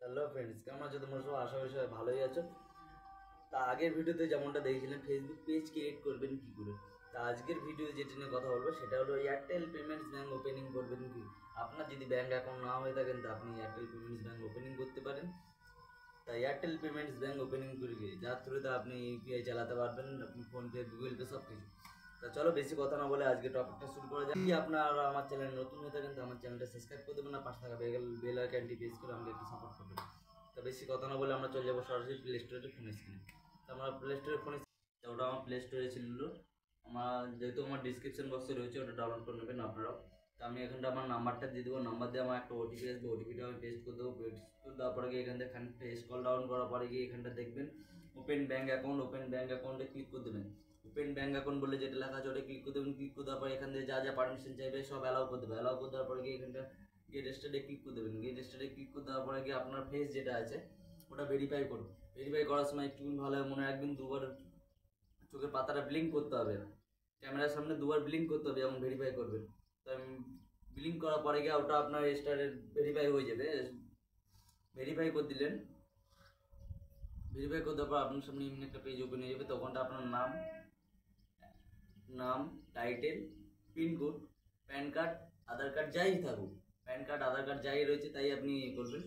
Hello friends, কেমন আছো তোমরা সব? আশা করি সবাই ভালোই আছো। তা আগের ভিডিওতে যেমনটা দেখছিলেন ফেসবুক পেজ ক্রিয়েট করবেন কি করে, তা আজকের ভিডিও যেটা নিয়ে কথা বলবো সেটা হলো এয়ারটেল পেমেন্টস ব্যাঙ্ক ওপেনিং করবেন কি। আপনার যদি ব্যাঙ্ক অ্যাকাউন্ট না হয়ে থাকেন তা আপনি এয়ারটেল পেমেন্টস ব্যাঙ্ক ওপেনিং করতে পারেন। তাই এয়ারটেল পেমেন্টস ব্যাঙ্ক ওপেনিং করে গিয়ে যার থ্রুতে আপনি ইউপিআই চালাতে পারবেন, আপনি ফোনপে, গুগল পে সব কিছু। তা চলো বেশি কথা না বলে আজকে টপিকটা শুরু করা যায়। যদি আপনারা আমার চ্যানেল নতুন হয়ে থাকেন তো আমার চ্যানেলটা সাবস্ক্রাইব করে দেবেন, না পাশে থাকা বেল আইকনটি প্রেস করে আমাকে একটু সাপোর্ট করবেন। তো বেশি কথা না বলে আমরা চলে যাবো সরাসরি প্লে স্টোরে ফোন স্ক্রিনে। তো আমরা প্লে স্টোরে ফোন, ওটা আমার প্লে স্টোরে ছিল, আমার যেহেতু আমার ডিসক্রিপশন বক্সে রয়েছে ওটা ডাউনলোড করে নেবেন আপনারাও। তো আমি এখানটা আমার নাম্বারটা দিয়ে দেবো, নাম্বার দিয়ে আমার একটা ওটিপি আসবে, ওটিপিটা আমি পেস্ট করে দেবো। পেস্ট করে দেওয়ার পরে গিয়ে এখান থেকে স্ক্রল ডাউন করার পরে গিয়ে এখানটা দেখবেন open bank account. Open bank অ্যাকাউন্টে ক্লিক করে দেবেন। ওপেন ব্যাঙ্ক অ্যাকাউন্ট বলে যেটা লেখা আছে ওটা ক্লিক করে দেবেন। ক্লিক করে দেওয়ার পরে এখান থেকে যা যা পারমিশন চাইবে সব অ্যালাউ করে দেবে। অ্যালাউ করে দেওয়ার পরে গিয়ে এখানটা গেট স্টার্টে ক্লিক করে দেবেন। গেট স্টার্টে ক্লিক করে দেওয়ার পরে গিয়ে আপনার ফেস যেটা আছে ওটা ভেরিফাই করুন। ভেরিফাই করার সময় একটু ভালোভাবে মনে রাখবেন দুবার চোখের পাতাটা ব্লিঙ্ক করতে হবে, ক্যামেরার সামনে দুবার ব্লিঙ্ক করতে হবে এবং ভেরিফাই করবেন। তো ব্লিঙ্ক করার পরে গিয়ে ওটা আপনার স্টারে ভেরিফাই হয়ে যাবে। ভেরিফাই করে দিলেন, ভেরিফাই করে দেওয়ার পর আপনার সামনে এমনি একটা পেজ ওপেন হয়ে যাবে। তখনটা আপনার নাম, টাইটেল, পিনকোড, প্যান কার্ড, আধার কার্ড যাই থাকুক, প্যান কার্ড, আধার কার্ড যাই রয়েছে তাই আপনি করবেন।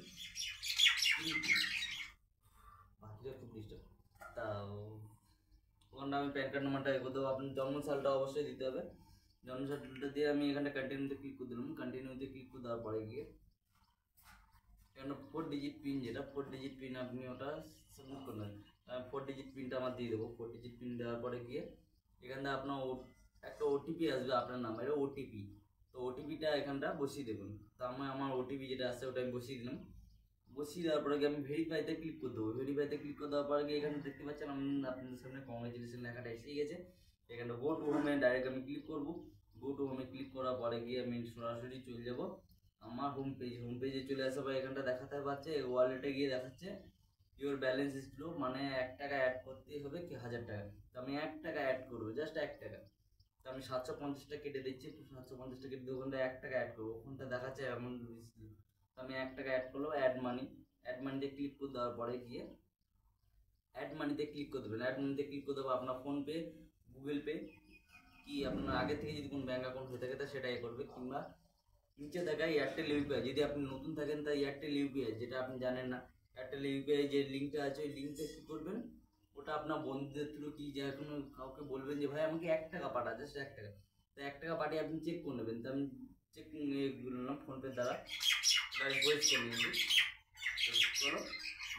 বাকিটা খুব ডিস্টার্ব। তা ওখানটা আমি প্যান কার্ড নাম্বারটা করে দেবো। আপনার জন্ম সালটা অবশ্যই দিতে হবে। জন্ম সালটা দিয়ে আমি এখানটা কন্টিনিউতে ক্লিক করে দিলাম। কন্টিনিউতে ক্লিক করে দেওয়ার পরে গিয়ে এখানে 4 ডিজিট পিন, যেটা 4 ডিজিট পিন আপনি ওটা সাবমিট করবেন। 4 ডিজিট পিনটা আমার দিয়ে দেবো। 4 ডিজিট পিন দেওয়ার পরে গিয়ে এখানটা আপনার একটা ওটিপি আসবে আপনার নাম্বারে, ওটিপি। তো ওটিপিটা এখানটা বসিয়ে দেবেন। তো আমার ওটিপি যেটা আসছে ওটা আমি বসিয়ে দিলাম। বসিয়ে দেওয়ার পরে আমি ভেরিফাইতে ক্লিক করে দেবো। ভেরিফাইতে ক্লিক করে দেওয়ার পরে এখানে দেখতে পাচ্ছেন আপনাদের সামনে কংগ্রেচুলেশন লেখাটা এসে গেছে। এখানে গো টু হোমে ডাইরেক্ট আমি ক্লিক করবো। গো টু হোমে ক্লিক করার পরে গিয়ে আমি সরাসরি চলে যাব আমার হোম পেজে চলে আসার পর এখানটা দেখাতে পাচ্ছে ওয়ালেটে গিয়ে দেখাচ্ছে ইউর ব্যালেন্স ইজ লো, মানে 1 টাকা অ্যাড করতে হবে কি 1000 টাকা। তো আমি 1 টাকা অ্যাড করবো, জাস্ট 1 টাকা। তো আমি 750 টাকা কেটে দিচ্ছি। 750 টাকা কেটে ওখানটা 1 টাকা অ্যাড করবো। ওখানটা দেখাচ্ছে এমন। তো আমি 1 টাকা অ্যাড করবো। অ্যাড মানিতে ক্লিক করে দেওয়ার পরে গিয়ে অ্যাড মানিতে ক্লিক করে দেবেন। অ্যাড মানিতে ক্লিক করে দেবো। আপনার ফোনপে, গুগল পে কি আপনার আগে থেকে যদি কোনো ব্যাঙ্ক অ্যাকাউন্ট হয়ে থাকে তা সেটাই করবে, কিংবা নিচে দেখায় এয়ারটেল ইউপিআই। যদি আপনি নতুন থাকেন তাই এয়ারটেল ইউপিআই যেটা আপনি জানেন না, এয়ারটেল ইউপিআই যে লিঙ্কটা আছে ওই লিঙ্কটা কী করবেন, ওটা আপনার বন্ধুদের থ্রু কি যে কোনো কাউকে বলবেন যে ভাই আমাকে 1 টাকা পাঠা, জাস্ট 1 টাকা। তো 1 টাকা পাঠিয়ে আপনি চেক করে নেবেন। তো আমি চেক করলাম ফোনপের দ্বারা, রিকোয়েস্ট করে নিয়েছি। চলো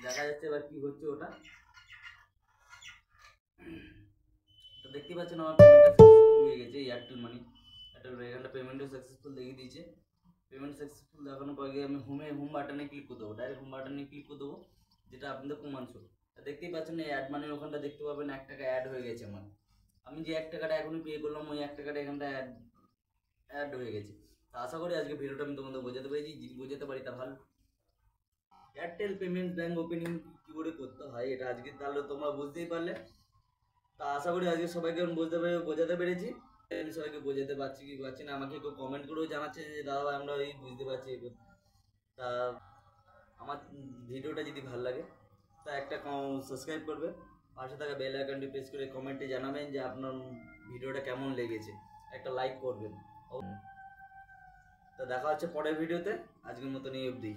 দেখা যাচ্ছে এবার কী হচ্ছে ওটা। তো দেখতে পাচ্ছেন আমার পেমেন্টটা সাকসেসফুল হয়ে গেছে। এয়ারটেল এখানটা পেমেন্টও সাকসেসফুল দেখিয়ে দিয়েছে। পেমেন্ট সাকসেসফুল দেখানোর পরে আমি হোম বাটনে ক্লিক করে দেবো। ডাইরেক্ট হোম বাটনে ক্লিক করে দেবো, যেটা আপনাদের প্রমাণ শো। দেখতেই পাচ্ছেন এই অ্যাড মানির ওখানটা দেখতে পাবেন 1 টাকা অ্যাড হয়ে গেছে আমার। আমি যে 1 টাকাটা এখনই পে করলাম ওই 1 টাকাটা এখানটা অ্যাড হয়ে গেছে। তো আশা করি আজকে ভিডিওটা আমি তোমাদের বোঝাতে পেরেছি। যদি বোঝাতে পারি তা ভালো। এয়ারটেল পেমেন্টস ব্যাঙ্ক ওপেনিং কী করে করতে হয় এটা আজকে তাহলে তোমরা বুঝতেই পারলে। তা আশা করি আজকে সবাইকে বোঝাতে পেরেছি। আমি সবাইকে বোঝাতে পারছি কি পারছি না আমাকে একটু কমেন্ট করেও জানাচ্ছে যে দাদা ভাই আমরা এই বুঝতে পারছি। তা আমার ভিডিওটা যদি ভালো লাগে তা একটা সাবস্ক্রাইব করবে, পাশে থাকা বেল আইকনটি প্রেস করে কমেন্টে জানাবেন যে আপনার ভিডিওটা কেমন লেগেছে, একটা লাইক করবেন। তো দেখা হচ্ছে পরের ভিডিওতে, আজকের মতন এই অবধি।